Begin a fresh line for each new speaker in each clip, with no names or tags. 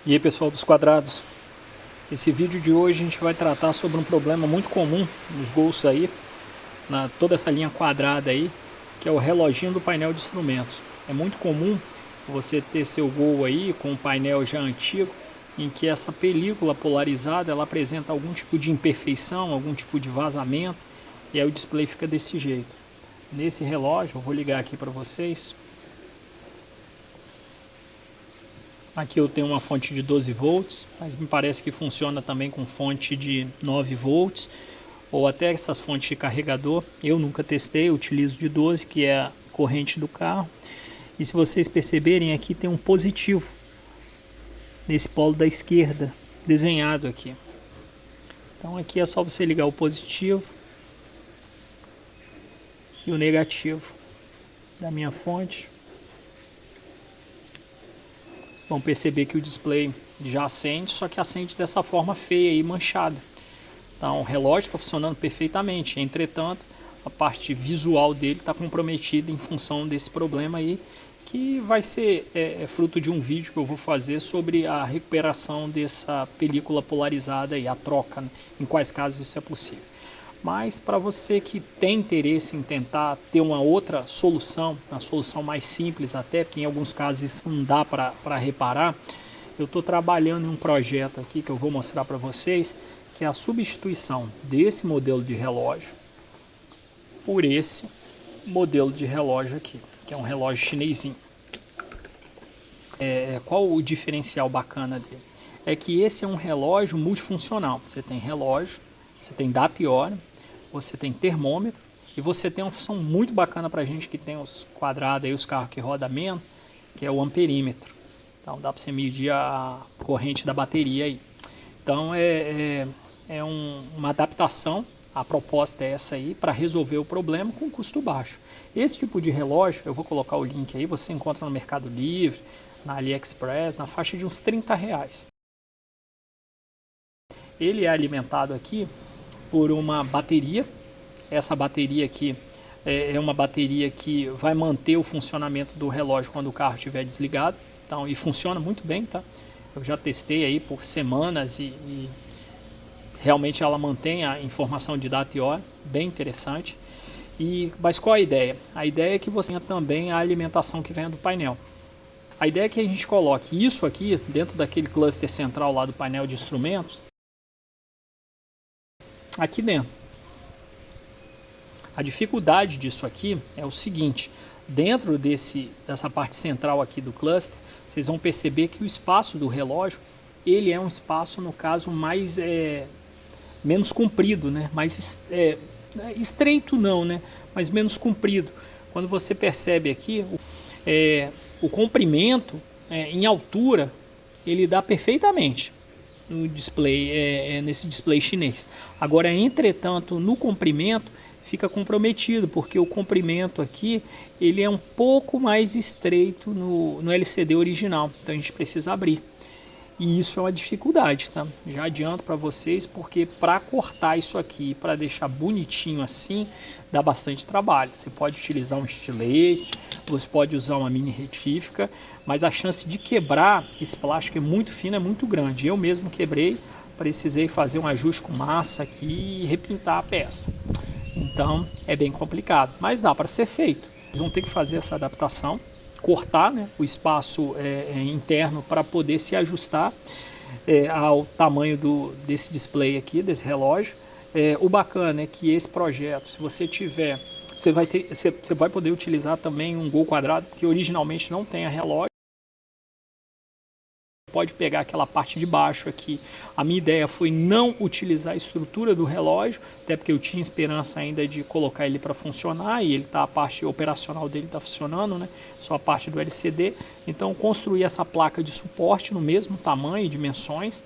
E aí, pessoal dos quadrados, esse vídeo de hoje a gente vai tratar sobre um problema muito comum nos Gols aí, na toda essa linha quadrada aí, que é o reloginho do painel de instrumentos. É muito comum você ter seu Gol aí com um painel já antigo, em que essa película polarizada ela apresenta algum tipo de imperfeição, algum tipo de vazamento, e aí o display fica desse jeito. Nesse relógio, eu vou ligar aqui para vocês. Aqui eu tenho uma fonte de 12 volts, mas me parece que funciona também com fonte de 9 volts, ou até essas fontes de carregador. Eu nunca testei, eu utilizo de 12, que é a corrente do carro. E se vocês perceberem, aqui tem um positivo, nesse polo da esquerda, desenhado aqui. Então aqui é só você ligar o positivo e o negativo da minha fonte. Vão perceber que o display já acende, só que acende dessa forma feia e manchada. Então o relógio está funcionando perfeitamente, entretanto a parte visual dele está comprometida em função desse problema aí, que vai ser fruto de um vídeo que eu vou fazer sobre a recuperação dessa película polarizada e a troca, né, em quais casos isso é possível. Mas para você que tem interesse em tentar ter uma outra solução, uma solução mais simples até, porque em alguns casos isso não dá para reparar, eu estou trabalhando em um projeto aqui que eu vou mostrar para vocês, que é a substituição desse modelo de relógio por esse modelo de relógio aqui, que é um relógio chinesinho. Qual o diferencial bacana dele? É que esse é um relógio multifuncional. Você tem relógio, você tem data e hora, você tem termômetro e você tem uma função muito bacana para a gente que tem os quadrados aí, os carros que rodam menos, que é o amperímetro. Então dá para você medir a corrente da bateria aí. Então uma adaptação, a proposta é essa aí, para resolver o problema com custo baixo. Esse tipo de relógio, eu vou colocar o link aí, você encontra no Mercado Livre, na AliExpress, na faixa de uns R$30. Ele é alimentado aqui por uma bateria. Essa bateria aqui é uma bateria que vai manter o funcionamento do relógio quando o carro estiver desligado. Então, e funciona muito bem, tá? Eu já testei aí por semanas e realmente ela mantém a informação de data e hora, bem interessante. Mas qual a ideia? A ideia é que você tenha também a alimentação que vem do painel. A ideia é que a gente coloque isso aqui dentro daquele cluster central lá do painel de instrumentos, aqui dentro. A dificuldade disso aqui é o seguinte: dentro dessa parte central aqui do cluster, vocês vão perceber que o espaço do relógio, ele é um espaço, no caso, mais menos comprido, né? Mais estreito não, né? Mas menos comprido. Quando você percebe aqui, o comprimento em altura, ele dá perfeitamente no display, nesse display chinês. Agora, entretanto, no comprimento fica comprometido, porque o comprimento aqui ele é um pouco mais estreito no LCD original, então a gente precisa abrir. E isso é uma dificuldade, tá? Já adianto para vocês, porque para cortar isso aqui, para deixar bonitinho assim, dá bastante trabalho. Você pode utilizar um estilete, você pode usar uma mini retífica, mas a chance de quebrar esse plástico é muito fino, é muito grande. Eu mesmo quebrei, precisei fazer um ajuste com massa aqui e repintar a peça. Então é bem complicado, mas dá para ser feito. Vocês vão ter que fazer essa adaptação, cortar, né, o espaço interno para poder se ajustar ao tamanho desse display aqui, desse relógio. O bacana é que esse projeto, se você tiver, você vai poder utilizar também um Gol quadrado, que originalmente não tem a relógio. Pode pegar aquela parte de baixo aqui. A minha ideia foi não utilizar a estrutura do relógio, até porque eu tinha esperança ainda de colocar ele para funcionar, e ele tá, a parte operacional dele está funcionando, né? Só a parte do LCD. Então construí essa placa de suporte no mesmo tamanho e dimensões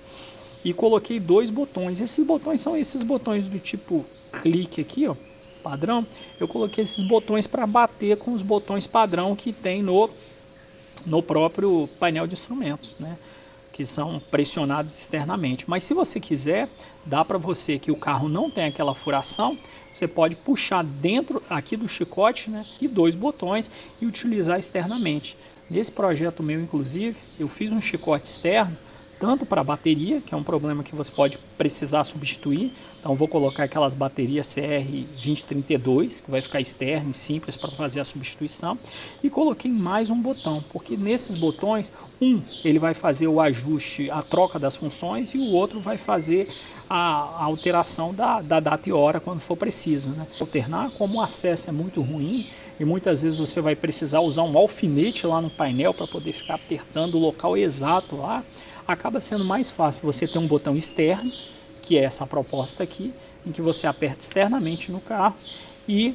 e coloquei dois botões. Esses botões são esses botões do tipo clique aqui, ó, padrão. Eu coloquei esses botões para bater com os botões padrão que tem no próprio painel de instrumentos, né? Que são pressionados externamente. Mas se você quiser, dá para você que o carro não tem aquela furação, você pode puxar dentro aqui do chicote, né, aqui dois botões e utilizar externamente. Nesse projeto meu, inclusive, eu fiz um chicote externo tanto para a bateria, que é um problema que você pode precisar substituir. Então vou colocar aquelas baterias CR2032, que vai ficar externa e simples para fazer a substituição. E coloquei mais um botão, porque nesses botões, ele vai fazer o ajuste, a troca das funções, e o outro vai fazer a alteração da data e hora quando for preciso, né? Alternar, como o acesso é muito ruim, e muitas vezes você vai precisar usar um alfinete lá no painel para poder ficar apertando o local exato lá, acaba sendo mais fácil você ter um botão externo, que é essa proposta aqui, em que você aperta externamente no carro e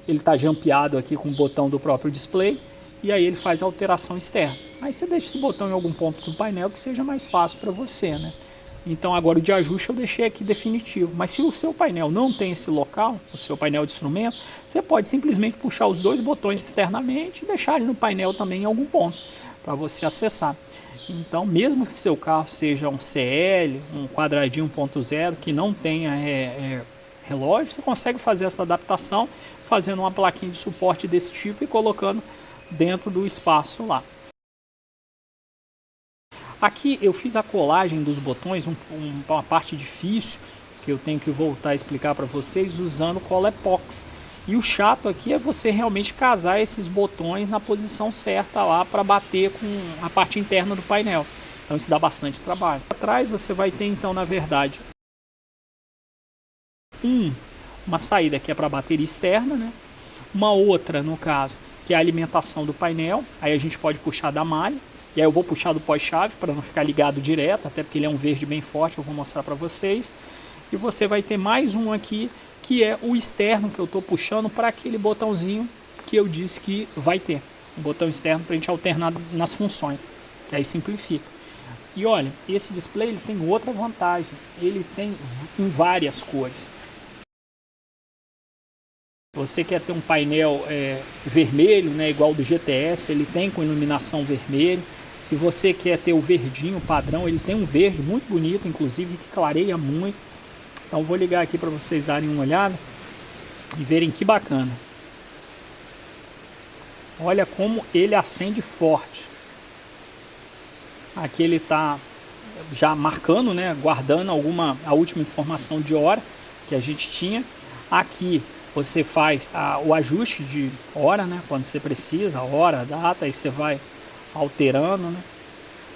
ele está jampeado aqui com o botão do próprio display, e aí ele faz a alteração externa. Aí você deixa esse botão em algum ponto do painel que seja mais fácil para você, né? Então agora o de ajuste eu deixei aqui definitivo, mas se o seu painel não tem esse local, o seu painel de instrumento, você pode simplesmente puxar os dois botões externamente e deixar ele no painel também em algum ponto, para você acessar. Então mesmo que seu carro seja um CL, um quadradinho 1.0, que não tenha relógio, você consegue fazer essa adaptação fazendo uma plaquinha de suporte desse tipo e colocando dentro do espaço lá. Aqui eu fiz a colagem dos botões, uma parte difícil que eu tenho que voltar a explicar para vocês usando cola epox. E o chato aqui é você realmente casar esses botões na posição certa lá para bater com a parte interna do painel. Então isso dá bastante trabalho. Atrás você vai ter então, na verdade, uma saída que é para a bateria externa, né? Uma outra, no caso, que é a alimentação do painel. Aí a gente pode puxar da malha. E aí eu vou puxar do pós-chave para não ficar ligado direto, até porque ele é um verde bem forte, eu vou mostrar para vocês. E você vai ter mais um aqui, que é o externo que eu estou puxando para aquele botãozinho que eu disse que vai ter. Um botão externo para a gente alternar nas funções, que aí simplifica. E olha, esse display ele tem outra vantagem, ele tem em várias cores. Você quer ter um painel vermelho, né, igual do GTS, ele tem com iluminação vermelha. Se você quer ter o verdinho padrão, ele tem um verde muito bonito, inclusive que clareia muito. Então vou ligar aqui para vocês darem uma olhada e verem que bacana. Olha como ele acende forte. Aqui ele está já marcando, né, guardando a última informação de hora que a gente tinha. Aqui você faz o ajuste de hora, né, quando você precisa, a hora, a data, aí você vai alterando, né?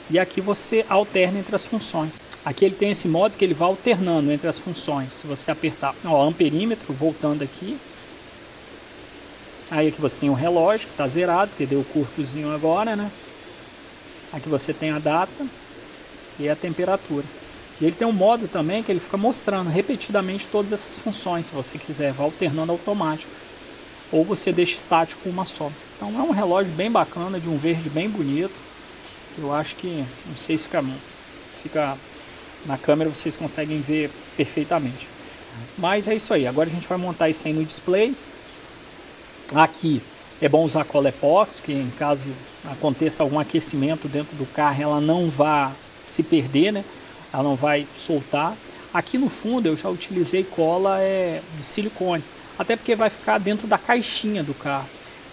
E aqui você alterna entre as funções. Aqui ele tem esse modo que ele vai alternando entre as funções. Se você apertar, ó, amperímetro, voltando aqui. Aí aqui você tem o relógio que está zerado, porque deu curtozinho agora, né? Aqui você tem a data e a temperatura. E ele tem um modo também que ele fica mostrando repetidamente todas essas funções. Se você quiser, vai alternando automático. Ou você deixa estático uma só. Então é um relógio bem bacana, de um verde bem bonito. Eu acho que, não sei se fica na câmera, vocês conseguem ver perfeitamente. Mas é isso aí, agora a gente vai montar isso aí no display. Aqui é bom usar cola epox, que em caso aconteça algum aquecimento dentro do carro, ela não vai se perder, né? Ela não vai soltar. Aqui no fundo eu já utilizei cola de silicone, até porque vai ficar dentro da caixinha do carro.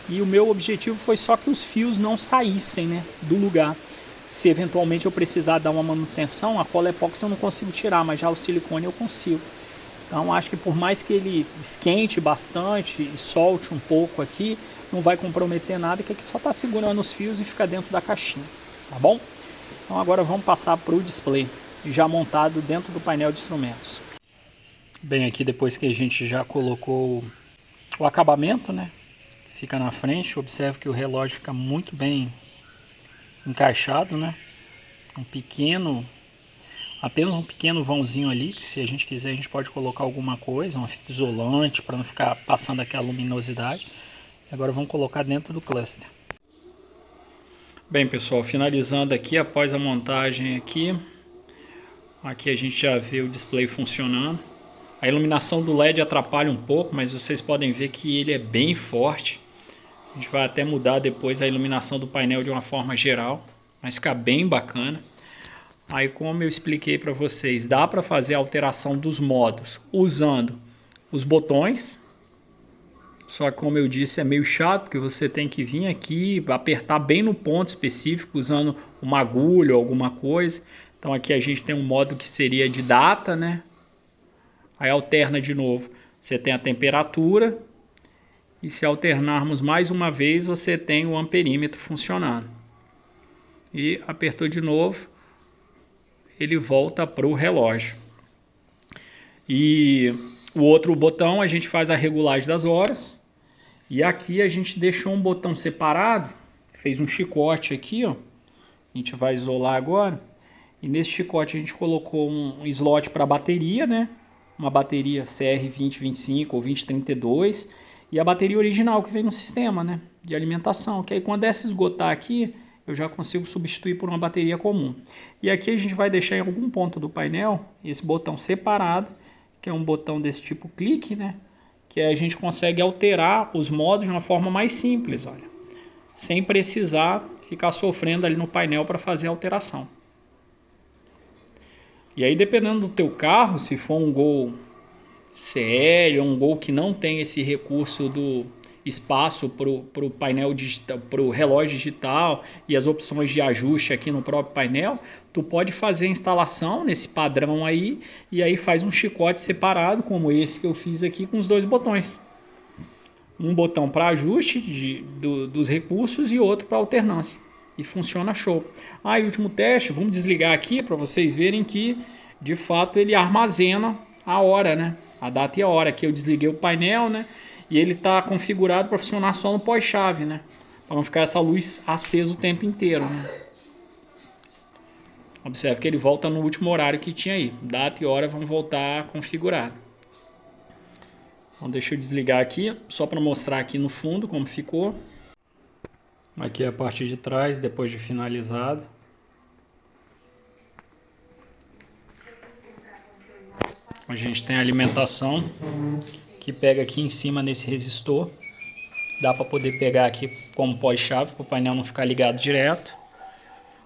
E o meu objetivo foi só que os fios não saíssem, né, do lugar. Se eventualmente eu precisar dar uma manutenção, a cola epoxi eu não consigo tirar, mas já o silicone eu consigo. Então acho que por mais que ele esquente bastante e solte um pouco aqui, não vai comprometer nada, que aqui só está segurando os fios e fica dentro da caixinha, tá bom? Então agora vamos passar para o display, já montado dentro do painel de instrumentos. Bem, aqui depois que a gente já colocou o acabamento, né, fica na frente, observe que o relógio fica muito bem encaixado, né? Apenas um pequeno vãozinho ali, que se a gente quiser a gente pode colocar alguma coisa, uma fita isolante para não ficar passando aquela luminosidade. Agora vamos colocar dentro do cluster. Bem, pessoal, finalizando aqui após a montagem aqui a gente já vê o display funcionando. A iluminação do LED atrapalha um pouco, mas vocês podem ver que ele é bem forte. A gente vai até mudar depois a iluminação do painel de uma forma geral, mas fica bem bacana. Aí, como eu expliquei para vocês, dá para fazer a alteração dos modos usando os botões. Só que, como eu disse, é meio chato, porque você tem que vir aqui, apertar bem no ponto específico, usando uma agulha ou alguma coisa. Então aqui a gente tem um modo que seria de data, né? Aí alterna de novo, você tem a temperatura. E se alternarmos mais uma vez, você tem o amperímetro funcionando. E apertou de novo, ele volta para o relógio. E o outro botão a gente faz a regulagem das horas. E aqui a gente deixou um botão separado, fez um chicote aqui, ó. A gente vai isolar agora. E nesse chicote a gente colocou um slot para bateria, né? Uma bateria CR2025 ou 2032 e a bateria original que vem no sistema, né? De alimentação. Que aí quando essa esgotar aqui, eu já consigo substituir por uma bateria comum. E aqui a gente vai deixar em algum ponto do painel esse botão separado, que é um botão desse tipo clique, né? Que a gente consegue alterar os modos de uma forma mais simples, olha, sem precisar ficar sofrendo ali no painel para fazer a alteração. E aí, dependendo do teu carro, se for um Gol CL ou um Gol que não tem esse recurso do espaço para o painel digital, para o relógio digital e as opções de ajuste aqui no próprio painel, tu pode fazer a instalação nesse padrão aí e aí faz um chicote separado, como esse que eu fiz aqui com os dois botões. Um botão para ajuste dos recursos e outro para alternância. E funciona show. E último teste, vamos desligar aqui para vocês verem que de fato ele armazena a hora, né? A data e a hora. Aqui eu desliguei o painel, né? E ele está configurado para funcionar só no pós-chave, né? Para não ficar essa luz acesa o tempo inteiro, né? Observe que ele volta no último horário que tinha aí. Data e hora vão voltar configurado. Então deixa eu desligar aqui, só para mostrar aqui no fundo como ficou. Aqui é a parte de trás, depois de finalizado. A gente tem a alimentação, que pega aqui em cima nesse resistor. Dá para poder pegar aqui como pós-chave, para o painel não ficar ligado direto.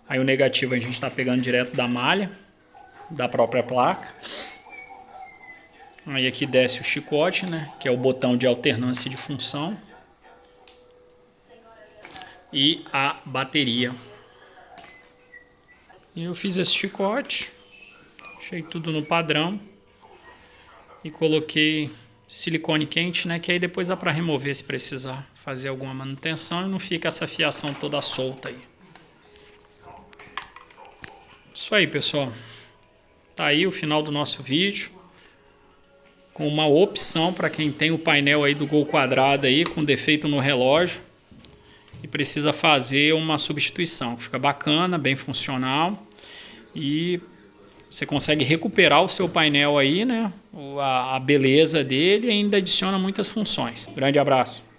Aí o negativo a gente está pegando direto da malha, da própria placa. Aí aqui desce o chicote, né, que é o botão de alternância de função. E a bateria. E eu fiz esse chicote, deixei tudo no padrão e coloquei silicone quente, né, que aí depois dá para remover se precisar fazer alguma manutenção e não fica essa fiação toda solta aí. Isso aí, pessoal. Tá aí o final do nosso vídeo, com uma opção para quem tem o painel aí do Gol quadrado aí com defeito no relógio e precisa fazer uma substituição, que fica bacana, bem funcional e você consegue recuperar o seu painel aí, né, a beleza dele e ainda adiciona muitas funções. Grande abraço.